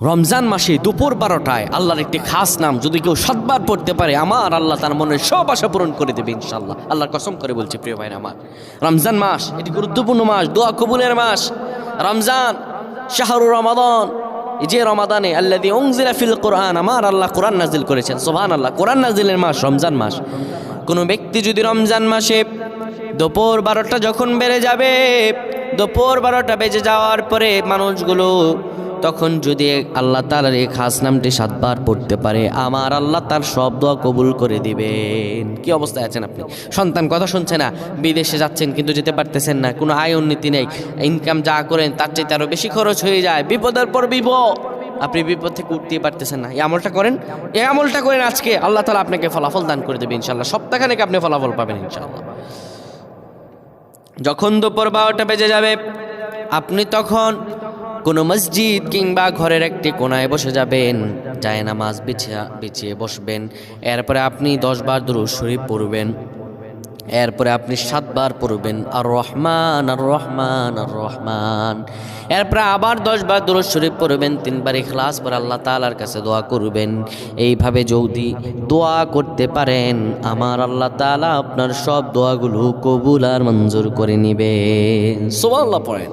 রমজান মাসে দুপুর 12টায় আল্লাহর একটি খাস নাম যদি কেউ 7 বার পড়তে পারে, আমার আল্লাহ তার মনের সব আশা পূরণ করে দেবে ইনশাআল্লাহ। আল্লাহর কসম করে বলছি প্রিয় ভাইরা আমার, রমজান মাস এটি গুরুত্বপূর্ণ মাস, দোয়া কবুলের মাস। রমজান শাহরুর রমাদান, এই যে রমাদানে আল্লাযী উনজিলা ফিল কোরআন, আমার আল্লাহ কোরআন নাজিল করেছেন। সুবহানাল্লাহ, কোরআন নাজিলের মাস রমজান মাস। কোনো ব্যক্তি যদি রমজান মাসে দুপুর 12টা যখন বেড়ে যাবে, দুপুর 12টা বেজে যাওয়ার পরে মানুষগুলো তখন যদি আল্লাহ তাআলার এই খাস নামটি 7 বার পড়তে পারে, আমার আল্লাহ তার সব দোয়া কবুল করে দিবেন। কি অবস্থায় আছেন আপনি? সন্তান কথা শুনছে না, বিদেশে যাচ্ছেন কিন্তু যেতে পারতেছেন না, কোনো আয় উন্নতি নেই, ইনকাম যা করেন তার চাইতে আরও বেশি খরচ হয়ে যায়, বিপদের পর বিপদ, আপনি বিপদ থেকে উঠতেই পারতেছেন না। এই আমলটা করেন, এই আমলটা করেন আজকে, আল্লাহ তাআলা আপনাকে ফলাফল দান করে দেবে ইনশাআল্লাহ। সপ্তাহখানেক আপনি ফলাফল পাবেন ইনশাআল্লাহ। যখন দুপুর 12টা বেজে যাবে, আপনি তখন কোনো মসজিদ কিংবা ঘরের একটি কোনায় বসে যাবেন, জায়নামাজ বিছিয়ে বসবেন। এরপরে আপনি 10 বার দুরূদ শরীফ পড়বেন। এরপরে আপনি 7 বার পড়বেন আর রহমান আর রহমান আর রহমান। এরপরে আবার 10 বার দুরূদ শরীফ পড়বেন, 3 বার ইখলাস পড়ে আল্লাহ তাআলার কাছে দোয়া করবেন। এইভাবে যদি দোয়া করতে পারেন, আমার আল্লাহ তাআলা আপনার সব দোয়াগুলো কবুল আর মঞ্জুর করে নেবেন। সুবহানাল্লাহ পড়েন।